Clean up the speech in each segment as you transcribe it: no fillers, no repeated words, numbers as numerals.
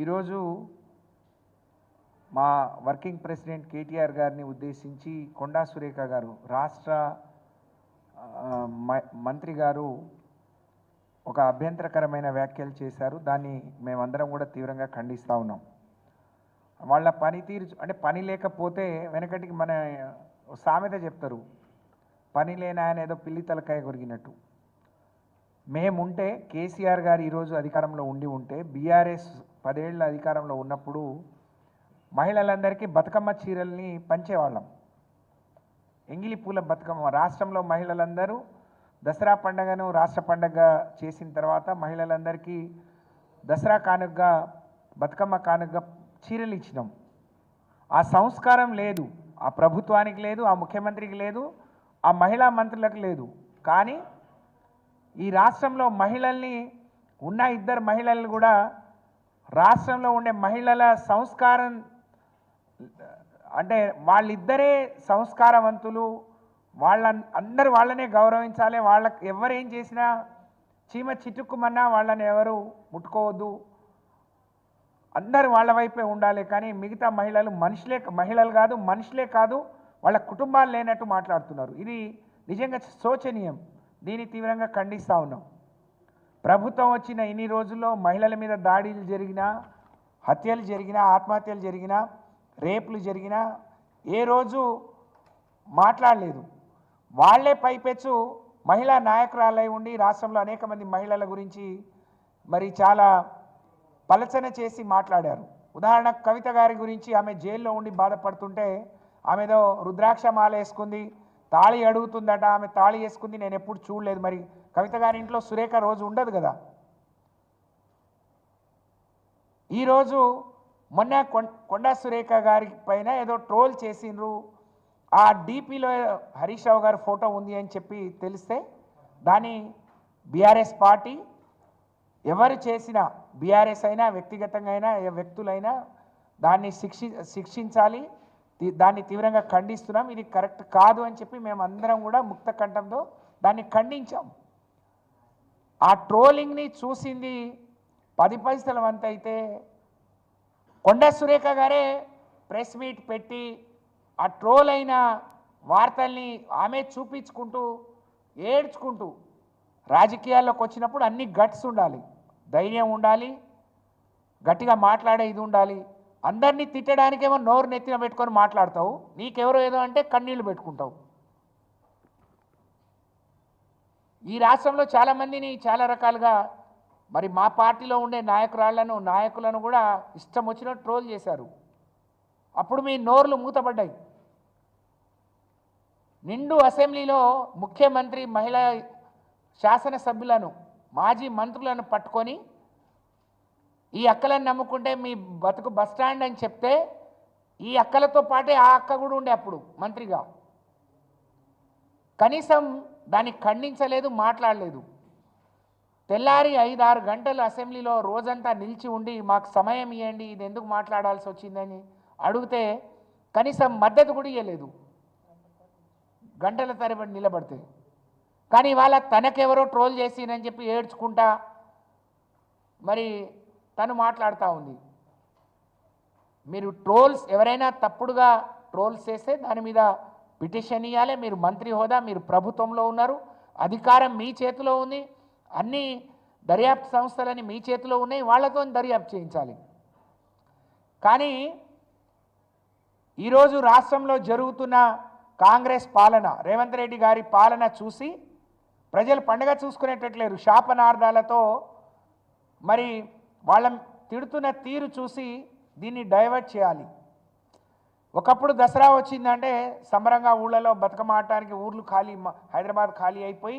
ఈరోజు మా working president KTR గారిని ఉద్దేశించి కొండా సురేఖ గారు రాష్ట్ర మంత్రి గారు ఒక అభ్యంతరకరమైన వ్యాఖ్యలు చేశారు. దాన్ని మేమందరం కూడా తీవ్రంగా ఖండిస్తూ ఉన్నాం. వాళ్ళ పనితీరు అంటే పని లేకపోతే వెనకటికి మన సామెత చెప్తారు, పని లేని ఆయన ఏదో పిల్లి తలకాయ కొరిగినట్టు. మేముంటే కేసీఆర్ గారు ఈరోజు అధికారంలో ఉంటే బీఆర్ఎస్ 10 ఏళ్ళ అధికారంలో ఉన్నప్పుడు మహిళలందరికీ బతుకమ్మ చీరల్ని పంచేవాళ్ళం. ఎంగిలి పూల బతుకమ్మ రాష్ట్రంలో మహిళలందరూ దసరా పండుగను రాష్ట్ర పండుగగా చేసిన తర్వాత మహిళలందరికీ దసరా కానుకగా బతుకమ్మ కానుకగా చీరలు ఇచ్చినాం. ఆ సంస్కారం లేదు, ఆ ప్రభుత్వానికి లేదు, ఆ ముఖ్యమంత్రికి లేదు, ఆ మహిళా మంత్రులకు లేదు. కానీ ఈ రాష్ట్రంలో మహిళల్ని ఉన్న 2 మహిళలు కూడా రాష్ట్రంలో ఉండే మహిళల సంస్కారం అంటే వాళ్ళిద్దరే సంస్కారవంతులు, అందరూ వాళ్ళనే గౌరవించాలి. వాళ్ళకి ఎవరేం చేసినా చీమ చిటుక్కుమన్నా వాళ్ళని ఎవరు ముట్టుకోవద్దు, అందరూ వాళ్ళ వైపే ఉండాలి. కానీ మిగతా మహిళలు మహిళలు కాదు, మనుషులే కాదు, వాళ్ళ కుటుంబాలు లేనట్టు మాట్లాడుతున్నారు. ఇది నిజంగా శోచనీయం. దీన్ని తీవ్రంగా ఖండిస్తూ ఉన్నాం. ప్రభుత్వం వచ్చిన ఇన్ని రోజుల్లో మహిళల మీద దాడులు జరిగినా, హత్యలు జరిగినా, ఆత్మహత్యలు జరిగినా, రేపులు జరిగినా ఏ రోజు మాట్లాడలేదు. వాళ్లే పైపెచ్చు మహిళా నాయకురాలై ఉండి రాష్ట్రంలో అనేక మంది మహిళల గురించి మరి చాలా పలచన చేసి మాట్లాడారు. ఉదాహరణకు కవిత గారి గురించి ఆమె జైల్లో ఉండి బాధపడుతుంటే ఆమెదో రుద్రాక్ష మాల వేసుకుంది, తాళి అడుగుతుందట. ఆమె తాళి వేసుకుంది నేను ఎప్పుడు చూడలేదు. మరి కవిత గారి ఇంట్లో సురేఖ రోజు ఉండదు కదా. ఈరోజు మొన్న కొండా సురేఖ గారి పైన ఏదో ట్రోల్ చేసిండ్రు. ఆ డీపీలో హరీష్ రావు గారి ఫోటో ఉంది అని చెప్పి తెలిస్తే దాన్ని బీఆర్ఎస్ పార్టీ ఎవరు చేసినా, బీఆర్ఎస్ అయినా వ్యక్తిగతంగా అయినా వ్యక్తులైనా దాన్ని శిక్షించాలి. దాన్ని తీవ్రంగా ఖండిస్తున్నాం. ఇది కరెక్ట్ కాదు అని చెప్పి మేము అందరం కూడా ముక్త కంఠంతో దాన్ని ఖండించాం. ఆ ట్రోలింగ్ని చూసింది 10 పైసల వంత అయితే కొండా సురేఖ గారే ప్రెస్ మీట్ పెట్టి ఆ ట్రోల్ అయిన వార్తల్ని ఆమె చూపించుకుంటూ ఏడ్చుకుంటూ, రాజకీయాల్లోకి వచ్చినప్పుడు అన్ని గట్స్ ఉండాలి, ధైర్యం ఉండాలి, గట్టిగా మాట్లాడే ఇది ఉండాలి. అందరినీ తిట్టడానికేమో నోరు నెత్తిన పెట్టుకొని మాట్లాడతావు, నీకెవరో ఏదో అంటే కన్నీళ్లు పెట్టుకుంటావు. ఈ రాష్ట్రంలో చాలామందిని చాలా రకాలుగా మరి మా పార్టీలో ఉండే నాయకులను కూడా ఇష్టం వచ్చినట్టు ట్రోల్ చేశారు. అప్పుడు మీ నోర్లు మూతపడ్డాయి. నిండు అసెంబ్లీలో ముఖ్యమంత్రి, మహిళా శాసనసభ్యులను, మాజీ మంత్రులను పట్టుకొని ఈ అక్కలను నమ్ముకుంటే మీ బతుకు బస్టాండ్ అని చెప్తే ఈ అక్కలతో పాటే ఆ అక్క కూడా ఉండే అప్పుడు మంత్రిగా. కనీసం దాన్ని ఖండించలేదు, మాట్లాడలేదు. తెల్లారి 5-6 గంటలు అసెంబ్లీలో రోజంతా నిలిచి ఉండి మాకు సమయం ఇవ్వండి, ఇది ఎందుకు మాట్లాడాల్సి వచ్చిందని అడిగితే కనీసం మద్దతు కూడా ఇవ్వలేదు, గంటల తరబడి నిలబడితే. కానీ ఇవాళ తనకెవరో ట్రోల్ చేసినని చెప్పి ఏడ్చుకుంటా మరి తను మాట్లాడుతూ ఉంది. మీరు ట్రోల్స్ ఎవరైనా తప్పుడుగా ట్రోల్స్ చేస్తే దాని మీద పిటిషన్ ఇవ్వాలి. మీరు మంత్రి హోదా, మీరు ప్రభుత్వంలో ఉన్నారు, అధికారం మీ చేతిలో ఉంది, అన్ని దర్యాప్తు సంస్థలని మీ చేతిలో ఉన్నాయి, వాళ్ళతో దర్యాప్తు చేయించాలి. కానీ ఈరోజు రాష్ట్రంలో జరుగుతున్న కాంగ్రెస్ పాలన, రేవంత్ రెడ్డి గారి పాలన చూసి ప్రజలు పండుగ చూసుకునేటట్లేరు. శాపనార్థాలతో మరి వాళ్ళ తిడుతున్న తీరు చూసి దీన్ని డైవర్ట్ చేయాలి. ఒకప్పుడు దసరా వచ్చిందంటే సంబరంగా ఊళ్ళలో బతుకమ్మ ఆడటానికి ఊర్లు ఖాళీ, హైదరాబాద్ ఖాళీ అయిపోయి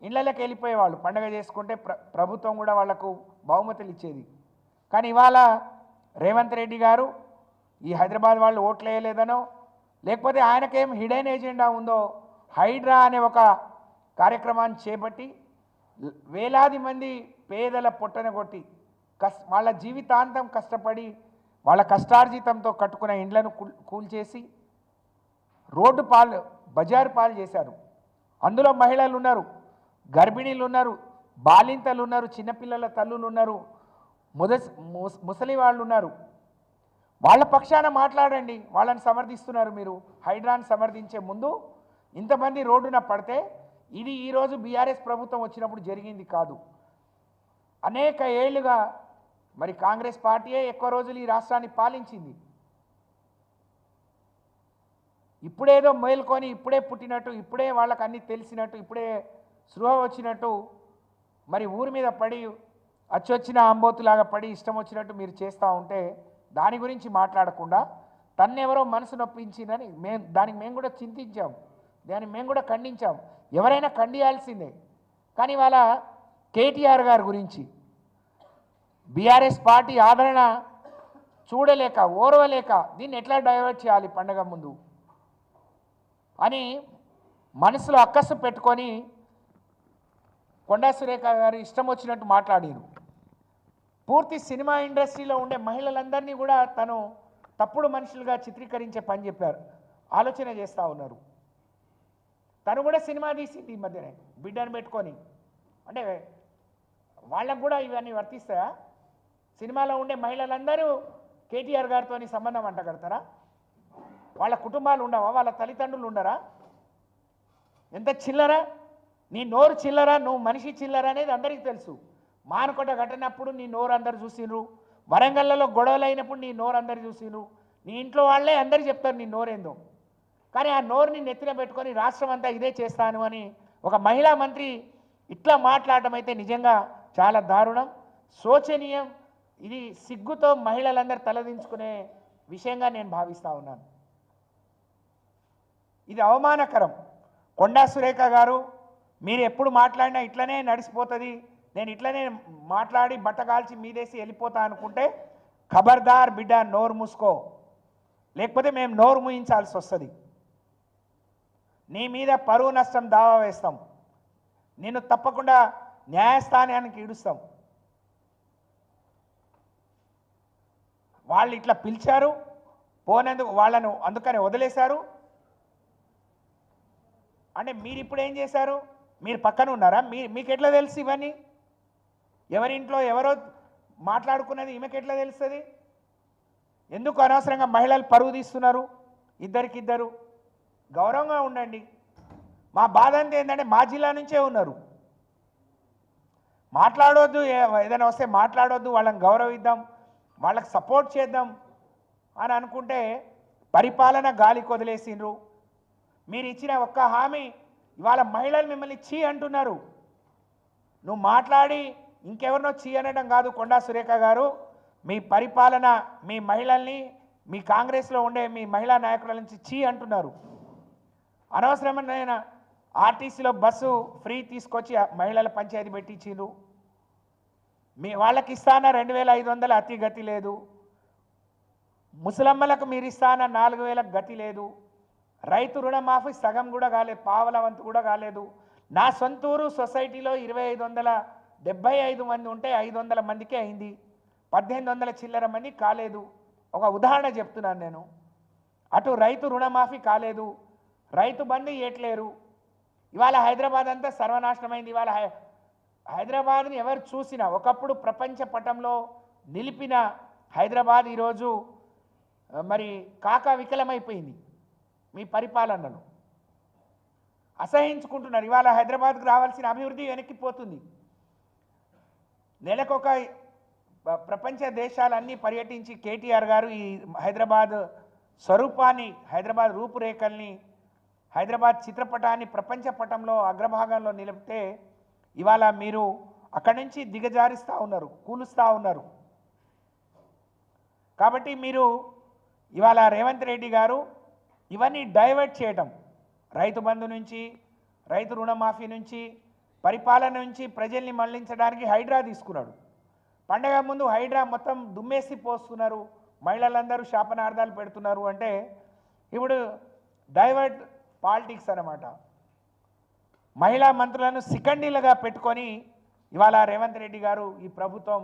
ఇళ్లలోకి వెళ్ళిపోయేవాళ్ళు. పండుగ చేసుకుంటే ప్రభుత్వం కూడా వాళ్లకు బహుమతులు ఇచ్చేది. కానీ ఇవాళ రేవంత్ రెడ్డి గారు ఈ హైదరాబాద్ వాళ్ళు ఓట్లు వేయలేదనో, లేకపోతే ఆయనకేం హిడెన్ ఎజెండా ఉందో, హైడ్రా అనే ఒక కార్యక్రమాన్ని చేపట్టి వేలాది మంది పేదల పొట్టన కొట్టి వాళ్ళ జీవితాంతం కష్టపడి వాళ్ళ కష్టార్జితంతో కట్టుకున్న ఇండ్లను కూల్చేసి రోడ్డు పాలు, బజారు పాలు చేశారు. అందులో మహిళలు ఉన్నారు, గర్భిణీలు ఉన్నారు, బాలింతలు ఉన్నారు, చిన్నపిల్లల తల్లులు ఉన్నారు. ముసలి వాళ్ళు ఉన్నారు, వాళ్ళ పక్షాన మాట్లాడండి. వాళ్ళని సమర్థిస్తున్నారు మీరు. హైడ్రాని సమర్థించే ముందు ఇంతమంది రోడ్డున పడితే ఇది ఈరోజు బీఆర్ఎస్ ప్రభుత్వం వచ్చినప్పుడు జరిగింది కాదు. అనేక ఏళ్లుగా మరి కాంగ్రెస్ పార్టీయే ఎక్కువ రోజులు ఈ రాష్ట్రాన్ని పాలించింది. ఇప్పుడేదో మేల్కొని ఇప్పుడే పుట్టినట్టు, ఇప్పుడే వాళ్ళకి అన్నీ తెలిసినట్టు, ఇప్పుడే స్పృహ వచ్చినట్టు మరి ఊరి మీద పడి అచ్చొచ్చిన ఆంబోతులాగా పడి ఇష్టం వచ్చినట్టు మీరు చేస్తూ ఉంటే దాని గురించి మాట్లాడకుండా తన్నెవరో మనసు నొప్పించిందని దానికి మేము కూడా చింతించాం, దాన్ని మేము కూడా ఖండించాం. ఎవరైనా ఖండియాల్సిందే. కానీ వాళ్ళ కేటీఆర్ గారి గురించి బీఆర్ఎస్ పార్టీ ఆదరణ చూడలేక ఓర్వలేక దీన్ని ఎట్లా డైవర్ట్ చేయాలి పండగ ముందు అని మనసులో అక్కసు పెట్టుకొని కొండా సురేఖ గారు ఇష్టం వచ్చినట్టు మాట్లాడారు. పూర్తి సినిమా ఇండస్ట్రీలో ఉండే మహిళలందరినీ కూడా తను తప్పుడు మనుషులుగా చిత్రీకరించే పని చెప్పారు, ఆలోచన చేస్తూ ఉన్నారు. తను కూడా సినిమా తీసింది ఈ మధ్యనే బిడ్డను పెట్టుకొని. అంటే వాళ్ళకు కూడా ఇవన్నీ వర్తిస్తాయా? సినిమాలో ఉండే మహిళలందరూ కేటీఆర్ గారితో సంబంధం అంటగడతారా? వాళ్ళ కుటుంబాలు ఉండవా? వాళ్ళ తల్లిదండ్రులు ఉండరా? ఎంత చిల్లరా, నీ నోరు చిల్లరా, నువ్వు మనిషి చిల్లరా అనేది అందరికీ తెలుసు. మానకొండ ఘటనప్పుడు నీ నోరు అందరు చూసిండ్రు, వరంగల్లో గొడవలు అయినప్పుడు నీ నోరు అందరు చూసిండ్రు, నీ ఇంట్లో వాళ్ళే అందరు చెప్తారు నీ నోరేందో. కానీ ఆ నోరుని నెత్తిన పెట్టుకొని రాష్ట్రం అంతా ఇదే చేస్తాను అని ఒక మహిళా మంత్రి ఇట్లా మాట్లాడటం అయితే నిజంగా చాలా దారుణం, శోచనీయం. ఇది సిగ్గుతో మహిళలందరూ తలదించుకునే విషయంగా నేను భావిస్తూ ఉన్నాను. ఇది అవమానకరం. కొండా సురేఖ గారు, మీరు ఎప్పుడు మాట్లాడినా ఇట్లనే నడిచిపోతుంది, నేను ఇట్లనే మాట్లాడి బట్టగాల్చి మీదేసి వెళ్ళిపోతా అనుకుంటే ఖబర్దార్ బిడ్డ, నోరు మూసుకో, లేకపోతే మేము నోరు మూయించాల్సి వస్తుంది. నీ మీద పరువు నష్టం దావా వేస్తాం, నిన్ను తప్పకుండా న్యాయస్థానానికి ఈడుస్తాం. వాళ్ళు ఇట్లా పిలిచారు, పోనందుకు వాళ్ళను అందుకని వదిలేశారు. అంటే మీరు ఇప్పుడు ఏం చేశారు? మీరు పక్కన ఉన్నారా? మీకు ఎట్లా తెలుసు ఇవన్నీ? ఎవరింట్లో ఎవరో మాట్లాడుకున్నది ఈమెకి ఎట్లా తెలుస్తుంది? ఎందుకు అనవసరంగా మహిళలు పరువు తీస్తున్నారు? ఇద్దరికిద్దరు గౌరవంగా ఉండండి. మా బాధ అంతా ఏంటంటే మా జిల్లా నుంచే ఉన్నారు, మాట్లాడొద్దు, ఏదైనా వస్తే మాట్లాడొద్దు, వాళ్ళని గౌరవిద్దాం, వాళ్ళకి సపోర్ట్ చేద్దాం అని అనుకుంటే పరిపాలన గాలికి వదిలేసిండ్రు. మీరు ఇచ్చిన ఒక్క హామీ ఇవాళ మహిళలు మిమ్మల్ని చీ అంటున్నారు. నువ్వు మాట్లాడి ఇంకెవరినో చీ అనడం కాదు కొండా సురేఖ గారు, మీ పరిపాలన మీ మహిళల్ని, మీ కాంగ్రెస్లో ఉండే మీ మహిళా నాయకుల నుంచి చీ అంటున్నారు. అనవసరమైన ఆర్టీసీలో బస్సు ఫ్రీ తీసుకొచ్చి మహిళల పంచాయతీ పెట్టించిండ్రు. మీ వాళ్ళకి ఇస్తాన 2500 అతి గతి లేదు, ముసలమ్మలకు మీరు ఇస్తాన 4000 గతి లేదు, రైతు రుణమాఫీ సగం కూడా కాలేదు, పావల వంతు కూడా కాలేదు. నా సొంతూరు సొసైటీలో 2575 మంది ఉంటే 500 మందికే అయింది, 1800 చిల్లర మంది కాలేదు. ఒక ఉదాహరణ చెప్తున్నాను నేను. అటు రైతు రుణమాఫీ కాలేదు, రైతు బంధు ఇవ్వట్లేరు. ఇవాళ హైదరాబాద్ అంతా సర్వనాశనమైంది. ఇవాళ హైదరాబాద్ని ఎవరు చూసినా, ఒకప్పుడు ప్రపంచ పటంలో నిలిపిన హైదరాబాద్ ఈరోజు మరి కాకా వికలమైపోయింది. మీ పరిపాలనను అసహించుకుంటున్నారు. ఇవాళ హైదరాబాద్కు రావాల్సిన అభివృద్ధి వెనక్కిపోతుంది. నెలకొక ప్రపంచ దేశాలన్నీ పర్యటించి కేటీఆర్ గారు ఈ హైదరాబాద్ స్వరూపాన్ని, హైదరాబాద్ రూపురేఖల్ని, హైదరాబాద్ చిత్రపటాన్ని ప్రపంచ పటంలో అగ్రభాగంలో నిలిపితే ఇవాళ మీరు అక్కడి నుంచి దిగజారిస్తూ ఉన్నారు, కూలుస్తూ ఉన్నారు. కాబట్టి మీరు ఇవాళ రేవంత్ రెడ్డి గారు ఇవన్నీ డైవర్ట్ చేయటం, రైతు బంధు నుంచి, రైతు రుణమాఫీ నుంచి, పరిపాలన నుంచి ప్రజల్ని మళ్లించడానికి హైడ్రా తీసుకున్నాడు. పండగ ముందు హైడ్రా మొత్తం దుమ్మేసి పోస్తున్నారు, మహిళలందరూ శాపనార్థాలు పెడుతున్నారు. అంటే ఇప్పుడు డైవర్ట్ పాలిటిక్స్ అన్నమాట. మహిళా మంత్రులను సికండీలుగా పెట్టుకొని ఇవాళ రేవంత్ రెడ్డి గారు ఈ ప్రభుత్వం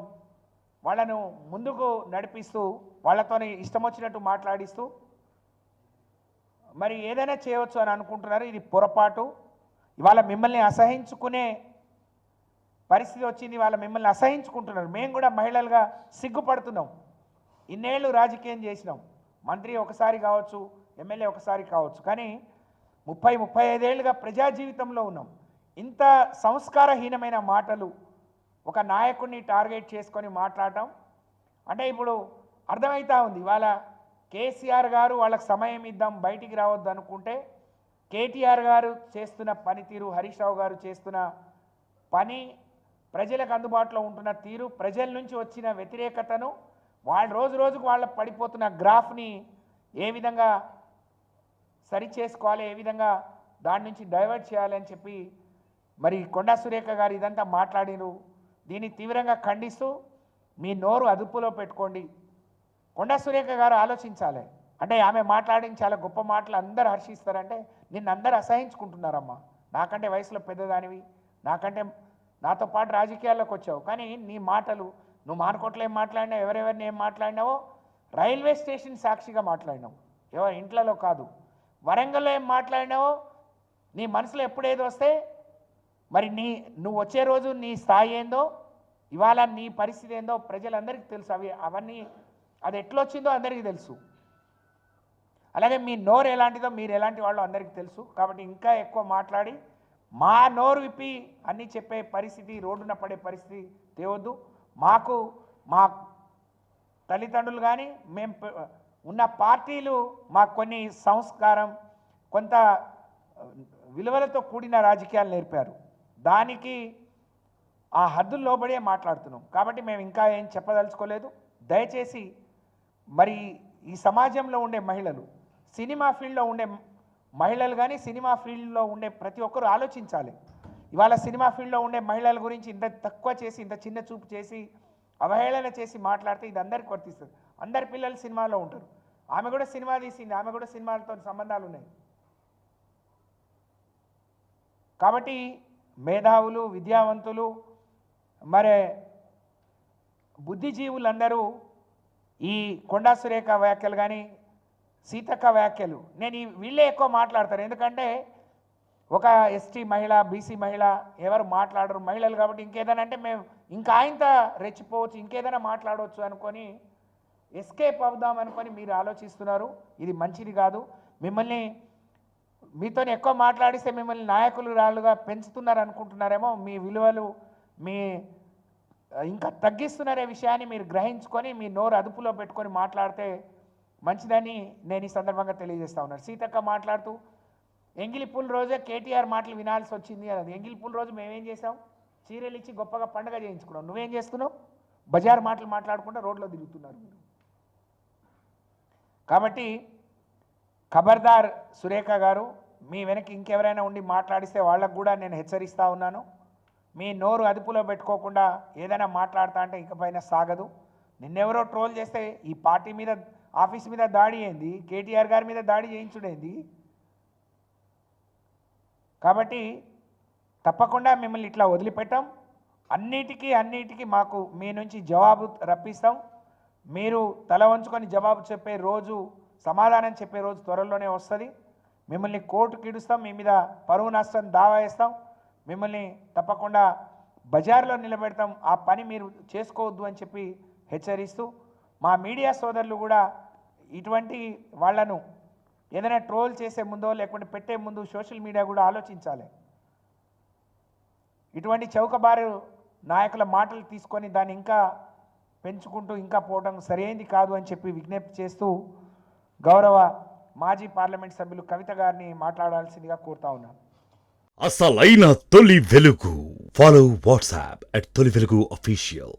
వాళ్ళను ముందుకు నడిపిస్తూ వాళ్ళతో ఇష్టం వచ్చినట్టు మాట్లాడిస్తూ మరి ఏదైనా చేయవచ్చు అని అనుకుంటున్నారు. ఇది పొరపాటు. ఇవాళ మిమ్మల్ని అసహించుకునే పరిస్థితి వచ్చింది. వాళ్ళ మిమ్మల్ని అసహించుకుంటున్నారు. మేము కూడా మహిళలుగా సిగ్గుపడుతున్నాం. ఇన్నేళ్ళు రాజకీయం చేసినాం. మంత్రి ఒకసారి కావచ్చు, ఎమ్మెల్యే ఒకసారి కావచ్చు, కానీ 30-35 ఏళ్ళుగా ప్రజా జీవితంలో ఉన్నాం. ఇంత సంస్కారహీనమైన మాటలు ఒక నాయకుడిని టార్గెట్ చేసుకొని మాట్లాడటం అంటే ఇప్పుడు అర్థమవుతా ఉంది. ఇవాళ కేసీఆర్ గారు వాళ్ళకి సమయం ఇద్దాం బయటికి రావద్దు అనుకుంటే, కేటీఆర్ గారు చేస్తున్న పనితీరు, హరీష్ రావు గారు చేస్తున్న పని, ప్రజలకు అందుబాటులో ఉంటున్న తీరు, ప్రజల నుంచి వచ్చిన వ్యతిరేకతను, వాళ్ళు రోజు రోజుకు వాళ్ళ పడిపోతున్న గ్రాఫ్ని ఏ విధంగా సరి చేసుకోవాలి, ఏ విధంగా దాని నుంచి డైవర్ట్ చేయాలని చెప్పి మరి కొండా సురేఖ గారు ఇదంతా మాట్లాడిరు. దీన్ని తీవ్రంగా ఖండిస్తూ మీ నోరు అదుపులో పెట్టుకోండి. కొండా సురేఖ గారు ఆలోచించాలి. అంటే ఆమె మాట్లాడిన చాలా గొప్ప మాటలు అందరూ హర్షిస్తారంటే నిన్ను అందరూ అసహించుకుంటున్నారమ్మా. నాకంటే వయసులో పెద్దదానివి, నాతో పాటు రాజకీయాల్లోకి వచ్చావు, కానీ నీ మాటలు నువ్వు మార్కోట్లో ఏం మాట్లాడినావు, ఎవరెవరిని ఏం మాట్లాడినావో రైల్వే స్టేషన్ సాక్షిగా మాట్లాడినావు, ఎవరి ఇంట్లలో కాదు. వరంగల్లో ఏం మాట్లాడినావో నీ మనసులో ఎప్పుడేదో వస్తే మరి నువ్వు వచ్చే రోజు నీ స్థాయి ఏందో, ఇవాళ నీ పరిస్థితి ఏందో ప్రజలందరికీ తెలుసు. అవన్నీ అది ఎట్లొచ్చిందో అందరికీ తెలుసు. అలాగే మీ నోరు ఎలాంటిదో మీరు ఎలాంటి వాళ్ళో అందరికీ తెలుసు. కాబట్టి ఇంకా ఎక్కువ మాట్లాడి మా నోరు విప్పి అన్నీ చెప్పే పరిస్థితి, రోడ్డున పడే పరిస్థితి తేవద్దు. మాకు మా తల్లిదండ్రులు కానీ మేము ఉన్న పార్టీలు మాకు కొన్ని సంస్కారం, కొంత విలువలతో కూడిన రాజకీయాలు నేర్పారు. దానికి ఆ హద్దులు లోబడే మాట్లాడుతున్నాం. కాబట్టి మేము ఇంకా ఏం చెప్పదలుచుకోలేదు. దయచేసి మరి ఈ సమాజంలో ఉండే మహిళలు, సినిమా ఫీల్డ్లో ఉండే మహిళలు కానీ సినిమా ఫీల్డ్లో ఉండే ప్రతి ఒక్కరు ఆలోచించాలి. ఇవాళ సినిమా ఫీల్డ్లో ఉండే మహిళల గురించి ఇంత తక్కువ చేసి, ఇంత చిన్న చూపు చేసి, అవహేళన చేసి మాట్లాడితే ఇది అందరికి వర్తిస్తుంది. అందరి పిల్లలు సినిమాలో ఉంటారు. ఆమె కూడా సినిమా తీసింది, ఆమె కూడా సినిమాలతో సంబంధాలు ఉన్నాయి. కాబట్టి మేధావులు, విద్యావంతులు, మరి బుద్ధిజీవులందరూ ఈ కొండా సురేఖ వ్యాఖ్యలు కానీ సీతక్క వ్యాఖ్యలు వీళ్ళే ఎక్కువ మాట్లాడతారు. ఎందుకంటే ఒక ఎస్టీ మహిళ, బీసీ మహిళ ఎవరు మాట్లాడరు, మహిళలు కాబట్టి ఇంకేదైనా అంటే మేము ఇంకా ఆయనతో రెచ్చిపోవచ్చు, ఇంకేదైనా మాట్లాడవచ్చు అనుకొని ఎస్కేప్ అవుదాం అనుకొని మీరు ఆలోచిస్తున్నారు. ఇది మంచిది కాదు. మీతో ఎక్కువ మాట్లాడిస్తే మిమ్మల్ని నాయకులు రాళ్ళుగా పెంచుతున్నారు అనుకుంటున్నారేమో. మీ విలువలు ఇంకా తగ్గిస్తున్నారే విషయాన్ని మీరు గ్రహించుకొని మీ నోరు అదుపులో పెట్టుకొని మాట్లాడితే మంచిదని నేను ఈ సందర్భంగా తెలియజేస్తా ఉన్నాను. సీతక్క మాట్లాడుతూ ఎంగిలిపూల రోజే కేటీఆర్ మాటలు వినాల్సి వచ్చింది అన్నది. ఎంగిలిపూల రోజు మేమేం చేసాం? చీరలు ఇచ్చి గొప్పగా పండుగ చేయించుకున్నాం. నువ్వేం చేస్తున్నావు? బజార్ మాటలు మాట్లాడుకుంటూ రోడ్లో తిరుగుతున్నారు మీరు. కాబట్టి ఖబర్దార్ సురేఖ గారు, మీ వెనక ఇంకెవరైనా ఉండి మాట్లాడిస్తే వాళ్ళకు కూడా నేను హెచ్చరిస్తూ ఉన్నాను. మీ నోరు అదుపులో పెట్టుకోకుండా ఏదైనా మాట్లాడతా అంటే ఇకపైన సాగదు. నిన్నెవరో ట్రోల్ చేస్తే ఈ పార్టీ మీద, ఆఫీస్ మీద దాడి అయింది, కేటీఆర్ గారి మీద దాడి చేయించుడైంది. కాబట్టి తప్పకుండా మిమ్మల్ని ఇట్లా వదిలిపెట్టాం. అన్నిటికీ మాకు మీ నుంచి జవాబు రప్పిస్తాం. మీరు తల వంచుకొని జవాబు చెప్పే రోజు, సమాధానం చెప్పే రోజు త్వరలోనే వస్తుంది. మిమ్మల్ని కోర్టుకి ఇడుస్తాం, మీ మీద పరువు నష్టం దావా వేస్తాం, మిమ్మల్ని తప్పకుండా బజార్లో నిలబెడతాం. ఆ పని మీరు చేసుకోవద్దు అని చెప్పి హెచ్చరిస్తూ, మా మీడియా సోదరులు కూడా ఇటువంటి వాళ్లను ఏదైనా ట్రోల్ చేసే ముందో లేకుంటే పెట్టే ముందు సోషల్ మీడియా కూడా ఆలోచించాలి. ఇటువంటి చౌకబారు నాయకుల మాటలు తీసుకొని దాన్ని ఇంకా పెంచుకుంటూ ఇంకా పోవడం సరైనది కాదు అని చెప్పి విజ్ఞప్తి చేస్తూ గౌరవ మాజీ పార్లమెంట్ సభ్యులు కవిత గారిని మాట్లాడాల్సిందిగా కోరుతా ఉన్నాను. అసలైన తొలి వెలుగు. ఫాలో వాట్సాప్ @తొలి వెలుగు official.